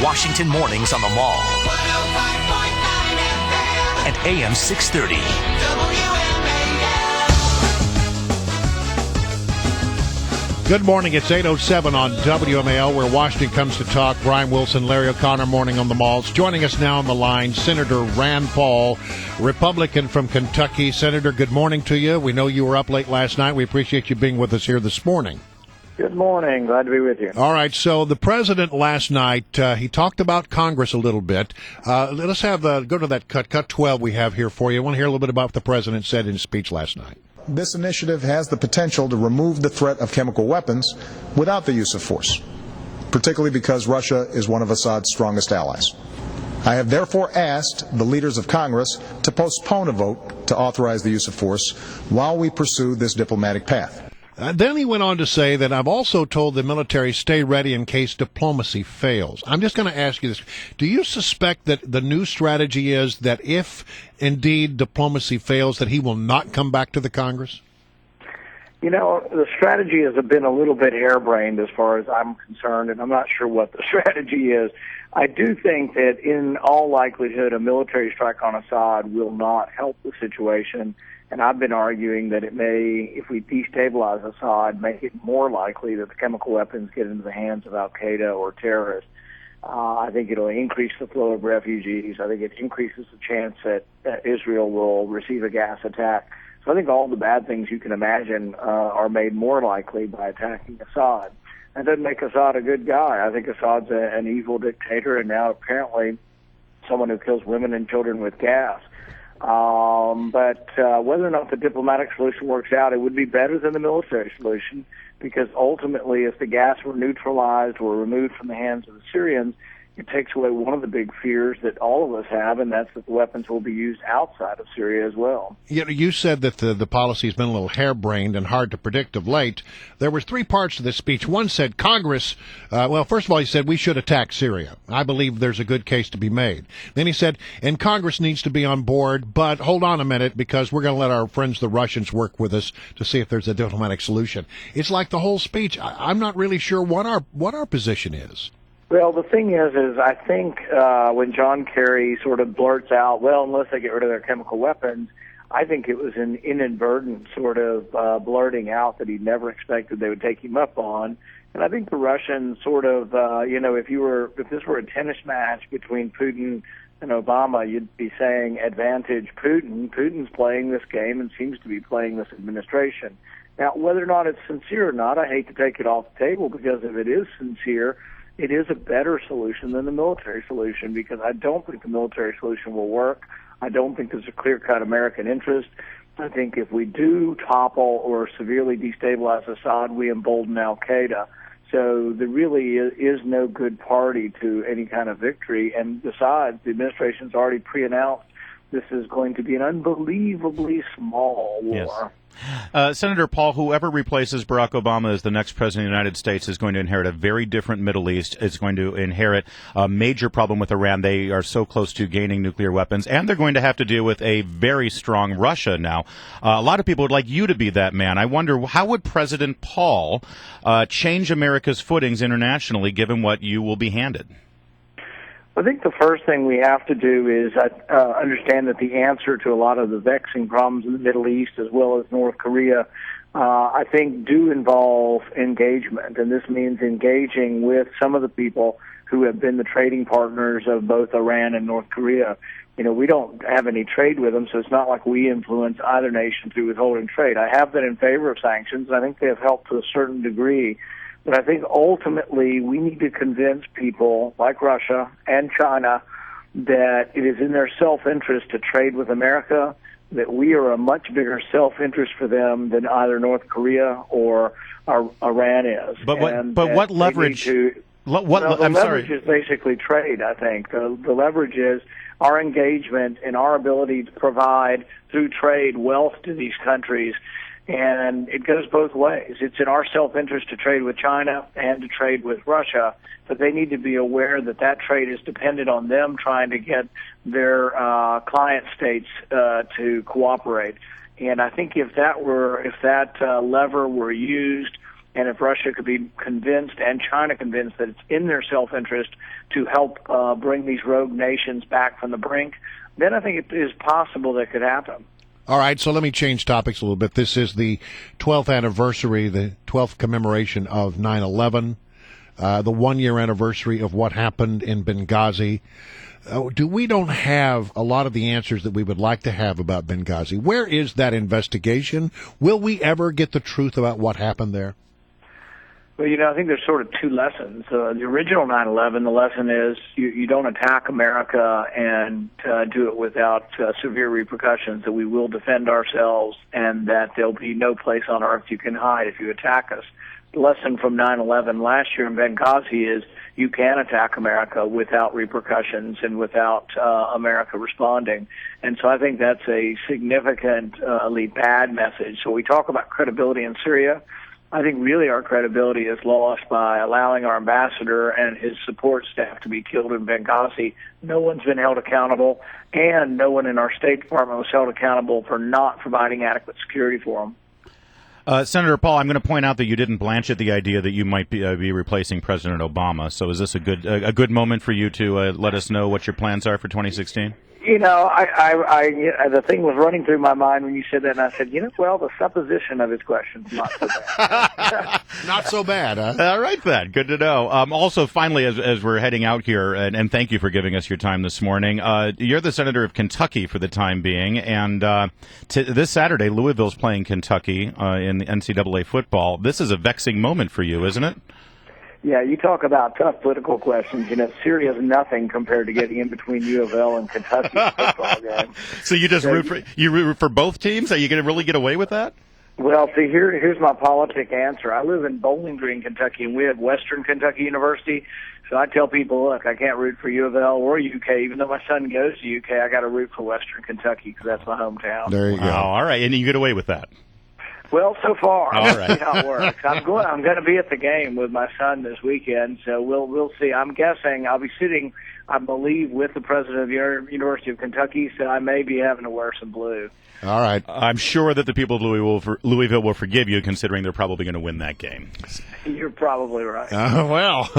Washington mornings on the Mall. 105.9 FM. And AM 630. WMAL. Good morning. It's 8:07 on WMAL, where Washington comes to talk. Brian Wilson, Larry O'Connor, morning on the Malls. Joining us now on the line, Senator Rand Paul, Republican from Kentucky. Senator, good morning to you. We know you were up late last night. We appreciate you being with us here this morning. Good morning. Glad to be with you. All right. So the president last night, he talked about Congress a little bit. Let's go to that cut 12 we have here for you. I want to hear a little bit about what the president said in his speech last night. This initiative has the potential to remove the threat of chemical weapons without the use of force, particularly because Russia is one of Assad's strongest allies. I have therefore asked the leaders of Congress to postpone a vote to authorize the use of force while we pursue this diplomatic path. Then he went on to say that I've also told the military stay ready in case diplomacy fails. I'm just going to ask you this. Do you suspect that the new strategy is that if indeed diplomacy fails, that he will not come back to the Congress? You know, the strategy has been a little bit harebrained as far as I'm concerned, and I'm not sure what the strategy is. I do think that in all likelihood a military strike on Assad will not help the situation. And I've been arguing that it may, if we destabilize Assad, make it more likely that the chemical weapons get into the hands of al-Qaeda or terrorists. I think it'll increase the flow of refugees. I think it increases the chance that Israel will receive a gas attack. So I think all the bad things you can imagine are made more likely by attacking Assad. That doesn't make Assad a good guy. I think Assad's an evil dictator, and now apparently someone who kills women and children with gas. But whether or not the diplomatic solution works out, it would be better than the military solution, because ultimately if the gas were neutralized or removed from the hands of the Syrians, it takes away one of the big fears that all of us have, and that's that the weapons will be used outside of Syria as well. You said that the policy has been a little harebrained and hard to predict of late. There were three parts to this speech. One said Congress, first of all, he said we should attack Syria. I believe there's a good case to be made. Then he said, and Congress needs to be on board, but hold on a minute, because we're going to let our friends the Russians work with us to see if there's a diplomatic solution. It's like the whole speech. I'm not really sure what our position is. Well, the thing is I think when John Kerry sort of blurts out, well, unless they get rid of their chemical weapons, I think it was an inadvertent sort of blurting out that he never expected they would take him up on. And I think the Russians sort of, if this were a tennis match between Putin and Obama, you'd be saying advantage Putin. Putin's playing this game and seems to be playing this administration. Now, whether or not it's sincere or not, I hate to take it off the table, because if it is sincere, it is a better solution than the military solution, because I don't think the military solution will work. I don't think there's a clear-cut American interest. I think if we do topple or severely destabilize Assad, we embolden al-Qaeda. So there really is no good party to any kind of victory. And besides, the administration's already pre-announced this is going to be an unbelievably small war. Yes. Senator Paul, whoever replaces Barack Obama as the next president of the United States is going to inherit a very different Middle East. It's going to inherit a major problem with Iran. They are so close to gaining nuclear weapons, and they're going to have to deal with a very strong Russia now. A lot of people would like you to be that man. I wonder, how would President Paul change America's footings internationally, given what you will be handed? I think the first thing we have to do is understand that the answer to a lot of the vexing problems in the Middle East, as well as North Korea, I think do involve engagement. And this means engaging with some of the people who have been the trading partners of both Iran and North Korea. You know, we don't have any trade with them, so it's not like we influence either nation through withholding trade. I have been in favor of sanctions, and I think they have helped to a certain degree. But I think ultimately we need to convince people like Russia and China that it is in their self-interest to trade with America, that we are a much bigger self-interest for them than either North Korea or Iran is. But what leverage? The leverage is basically trade, I think. The leverage is our engagement and our ability to provide through trade wealth to these countries. And it goes both ways. It's in our self-interest to trade with China and to trade with Russia, but they need to be aware that that trade is dependent on them trying to get their client states to cooperate. And I think if that lever were used And if Russia could be convinced and China convinced that it's in their self-interest to help bring these rogue nations back from the brink, then I think it is possible that could happen. All right, so let me change topics a little bit. This is the 12th anniversary, the 12th commemoration of 9/11, the one-year anniversary of what happened in Benghazi. We don't have a lot of the answers that we would like to have about Benghazi. Where is that investigation? Will we ever get the truth about what happened there? Well, I think there's sort of two lessons. The original 9/11, the lesson is you don't attack America and do it without severe repercussions, that we will defend ourselves and that there'll be no place on earth you can hide if you attack us. The lesson from 9/11 last year in Benghazi is you can attack America without repercussions and without America responding. And so I think that's a significantly bad message. So we talk about credibility in Syria. I think really our credibility is lost by allowing our ambassador and his support staff to be killed in Benghazi. No one's been held accountable, and no one in our State Department was held accountable for not providing adequate security for them. Senator Paul, I'm going to point out that you didn't blanch at the idea that you might be replacing President Obama. So is this a good moment for you to let us know what your plans are for 2016? The thing was running through my mind when you said that, and I said, well, the supposition of his question's not so bad. Not so bad, huh? All right, then. Good to know. Also, finally, as we're heading out here, and thank you for giving us your time this morning, you're the senator of Kentucky for the time being, and this Saturday, Louisville's playing Kentucky in the NCAA football. This is a vexing moment for you, isn't it? Yeah, you talk about tough political questions. Syria is nothing compared to getting in between U of L and Kentucky football game. So you just root for both teams? Are you going to really get away with that? Well, see, here's my politic answer. I live in Bowling Green, Kentucky, and we have Western Kentucky University. So I tell people, look, I can't root for U of L or UK. Even though my son goes to UK, I got to root for Western Kentucky because that's my hometown. There you go. All right, and you get away with that. Well, so far, all right. See how it works. I'm going to be at the game with my son this weekend, so we'll see. I'm guessing I'll be sitting, I believe, with the president of the University of Kentucky, so I may be having to wear some blue. All right. I'm sure that the people of Louisville will forgive you, considering they're probably going to win that game. You're probably right. Well.